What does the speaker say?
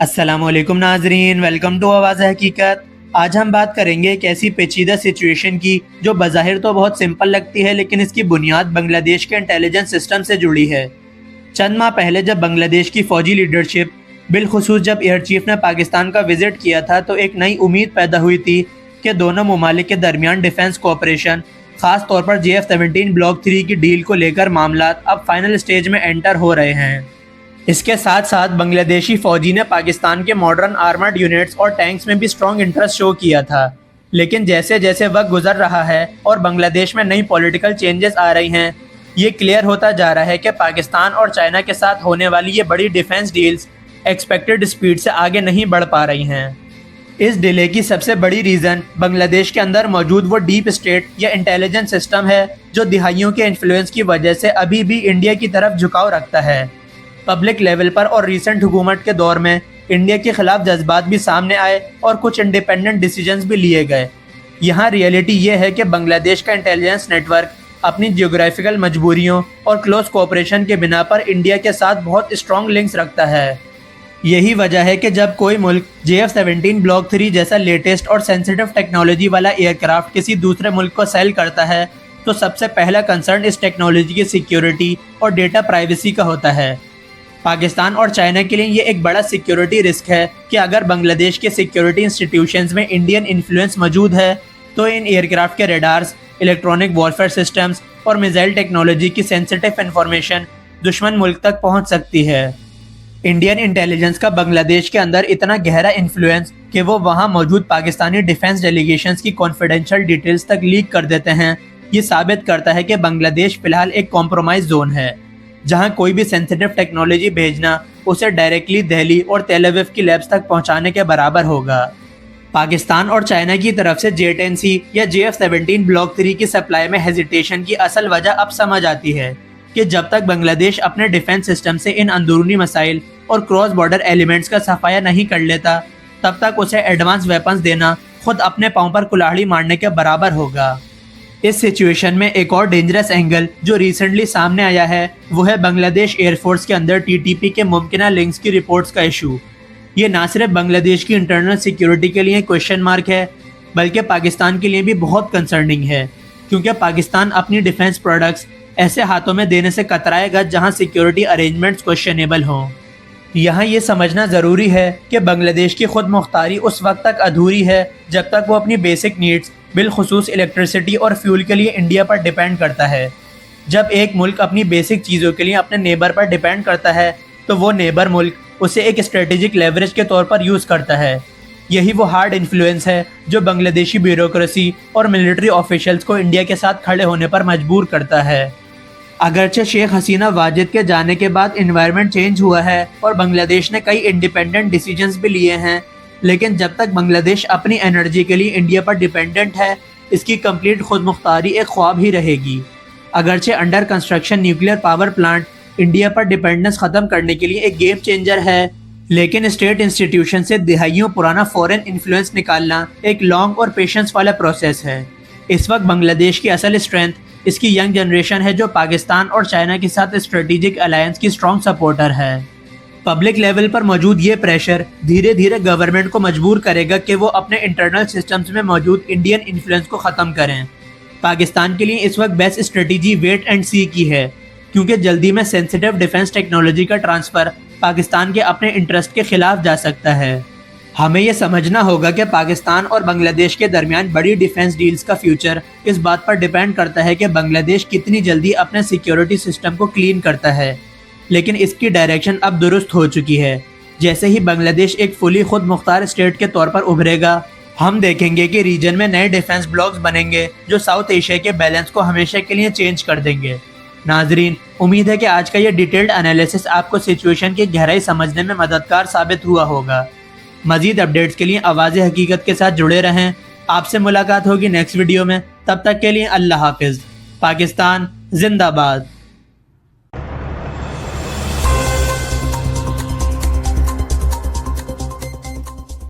السلام علیکم ناظرین، ویلکم ٹو آواز حقیقت۔ آج ہم بات کریں گے ایک ایسی پیچیدہ سچویشن کی جو بظاہر تو بہت سمپل لگتی ہے، لیکن اس کی بنیاد بنگلہ دیش کے انٹیلیجنس سسٹم سے جڑی ہے۔ چند ماہ پہلے جب بنگلہ دیش کی فوجی لیڈرشپ، بالخصوص جب ایئر چیف نے پاکستان کا وزٹ کیا تھا، تو ایک نئی امید پیدا ہوئی تھی کہ دونوں ممالک کے درمیان ڈیفنس کوآپریشن، خاص طور پر JF-17 بلاک 3 کی ڈیل کو لے کر معاملات اب فائنل سٹیج میں انٹر ہو رہے ہیں۔ اس کے ساتھ ساتھ بنگلہ دیشی فوجی نے پاکستان کے ماڈرن آرمرڈ یونٹس اور ٹینکس میں بھی اسٹرانگ انٹرسٹ شو کیا تھا، لیکن جیسے جیسے وقت گزر رہا ہے اور بنگلہ دیش میں نئی پولیٹیکل چینجز آ رہی ہیں، یہ کلیئر ہوتا جا رہا ہے کہ پاکستان اور چائنا کے ساتھ ہونے والی یہ بڑی ڈیفنس ڈیلز ایکسپیکٹڈ سپیڈ سے آگے نہیں بڑھ پا رہی ہیں۔ اس ڈیلے کی سب سے بڑی ریزن بنگلہ دیش کے اندر موجود وہ ڈیپ اسٹیٹ یا انٹیلیجنس سسٹم ہے جو دہائیوں کے انفلوئنس کی وجہ سے ابھی بھی انڈیا کی طرف جھکاؤ رکھتا ہے۔ پبلک لیول پر اور ریسنٹ حکومت کے دور میں انڈیا کے خلاف جذبات بھی سامنے آئے اور کچھ انڈیپینڈنٹ ڈیسیجنز بھی لیے گئے۔ یہاں ریئلٹی یہ ہے کہ بنگلہ دیش کا انٹیلیجنس نیٹ ورک اپنی جیوگرافیکل مجبوریوں اور کلوز کوآپریشن کے بنا پر انڈیا کے ساتھ بہت اسٹرانگ لنکس رکھتا ہے۔ یہی وجہ ہے کہ جب کوئی ملک JF-17 بلاک 3 جیسا لیٹسٹ اور سینسیٹیو ٹیکنالوجی والا ایئر کرافٹ کسی دوسرے ملک کو سیل کرتا ہے، تو سب سے پہلا کنسرن اس ٹیکنالوجی کی سیکیورٹی اور ڈیٹا پرائیویسی کا ہوتا ہے۔ پاکستان اور چائنا کے لیے یہ ایک بڑا سیکیورٹی رسک ہے کہ اگر بنگلہ دیش کے سیکیورٹی انسٹیٹیوشنز میں انڈین انفلوئنس موجود ہے، تو ان ایئر کرافٹ کے ریڈارز، الیکٹرونک وارفیئر سسٹمز اور میزائل ٹیکنالوجی کی سینسیٹیو انفارمیشن دشمن ملک تک پہنچ سکتی ہے۔ انڈین انٹیلیجنس کا بنگلہ دیش کے اندر اتنا گہرا انفلوئنس کہ وہ وہاں موجود پاکستانی ڈیفنس ڈیلیگیشنز کی کانفیڈینشیل ڈیٹیلز تک لیک کر دیتے ہیں، یہ ثابت کرتا ہے کہ بنگلہ دیش فی الحال ایک کمپرومائز زون ہے، جہاں کوئی بھی سینسیٹیو ٹیکنالوجی بھیجنا اسے ڈائریکٹلی دہلی اور تیل اویو کی لیبز تک پہنچانے کے برابر ہوگا۔ پاکستان اور چائنا کی طرف سے J-10C یا JF-17 بلاک 3 کی سپلائی میں ہیزیٹیشن کی اصل وجہ اب سمجھ آتی ہے کہ جب تک بنگلہ دیش اپنے ڈیفنس سسٹم سے ان اندرونی مسائل اور کراس بارڈر ایلیمنٹس کا صفایا نہیں کر لیتا، تب تک اسے ایڈوانس ویپنز دینا خود اپنے پاؤں پر کلاڑی مارنے کے برابر ہوگا۔ اس سچویشن میں ایک اور ڈینجرس اینگل جو ریسنٹلی سامنے آیا ہے، وہ ہے بنگلہ دیش ایئر فورس کے اندر TTP کے ممکنہ لنکس کی رپورٹس کا ایشو۔ یہ نہ صرف بنگلہ دیش کی انٹرنل سیکیورٹی کے لیے کویشچن مارک ہے، بلکہ پاکستان کے لیے بھی بہت کنسرننگ ہے، کیونکہ پاکستان اپنی ڈیفنس پروڈکٹس ایسے ہاتھوں میں دینے سے کترائے گا جہاں سیکیورٹی ارینجمنٹس کویشچنیبل ہوں۔ یہاں یہ سمجھنا ضروری ہے کہ بنگلہ دیش کی خود مختاری اس وقت تک ادھوری ہے جب تک وہ اپنی بیسک نیڈز، بالخصوص الیکٹریسٹی اور فیول کے لیے انڈیا پر ڈیپینڈ کرتا ہے۔ جب ایک ملک اپنی بیسک چیزوں کے لیے اپنے نیبر پر ڈیپینڈ کرتا ہے، تو وہ نیبر ملک اسے ایک اسٹریٹجک لیوریج کے طور پر یوز کرتا ہے۔ یہی وہ ہارڈ انفلوئنس ہے جو بنگلہ دیشی بیوروکریسی اور ملٹری آفیشلز کو انڈیا کے ساتھ کھڑے ہونے پر مجبور کرتا ہے۔ اگرچہ شیخ حسینہ واجد کے جانے کے بعد انوائرمنٹ چینج ہوا ہے اور بنگلہ دیش نے کئی انڈیپینڈنٹ ڈیسیجنز بھی لیے ہیں، لیکن جب تک بنگلہ دیش اپنی انرجی کے لیے انڈیا پر ڈیپینڈنٹ ہے، اس کی کمپلیٹ خود مختاری ایک خواب ہی رہے گی۔ اگرچہ under construction nuclear power plant India پر ڈیپینڈنس ختم کرنے کے لیے ایک گیم چینجر ہے، لیکن اسٹیٹ انسٹیٹیوشن سے دہائیوں پرانا فورن انفلوئنس نکالنا ایک لانگ اور پیشنس والا پروسیس ہے۔ اس وقت بنگلہ دیش کی اصل اسٹرینتھ اس کی ینگ جنریشن ہے، جو پاکستان اور چائنا کے ساتھ اسٹریٹجک الائنس کی اسٹرانگ سپورٹر ہے۔ پبلک لیول پر موجود یہ پریشر دھیرے دھیرے گورنمنٹ کو مجبور کرے گا کہ وہ اپنے انٹرنل سسٹمز میں موجود انڈین انفلوئنس کو ختم کریں۔ پاکستان کے لیے اس وقت بیسٹ اسٹریٹجی ویٹ اینڈ سی کی ہے، کیونکہ جلدی میں سینسیٹیو ڈیفنس ٹیکنالوجی کا ٹرانسفر پاکستان کے اپنے انٹرسٹ کے خلاف جا سکتا ہے۔ ہمیں یہ سمجھنا ہوگا کہ پاکستان اور بنگلہ دیش کے درمیان بڑی ڈیفنس ڈیلز کا فیوچر اس بات پر ڈیپینڈ کرتا ہے کہ بنگلہ دیش کتنی جلدی اپنے سیکیورٹی سسٹم کو کلین کرتا ہے، لیکن اس کی ڈائریکشن اب درست ہو چکی ہے۔ جیسے ہی بنگلہ دیش ایک فلی خود مختار اسٹیٹ کے طور پر ابھرے گا، ہم دیکھیں گے کہ ریجن میں نئے ڈیفنس بلاکس بنیں گے جو ساؤتھ ایشیا کے بیلنس کو ہمیشہ کے لیے چینج کر دیں گے۔ ناظرین، امید ہے کہ آج کا یہ ڈیٹیلڈ انالیسس آپ کو سچویشن کی گہرائی سمجھنے میں مددگار ثابت ہوا ہوگا۔ مزید اپڈیٹس کے لیے آواز حقیقت کے ساتھ جڑے رہیں۔ آپ سے ملاقات ہوگی نیکسٹ ویڈیو میں، تب تک کے لیے اللہ حافظ۔ پاکستان زندہ باد۔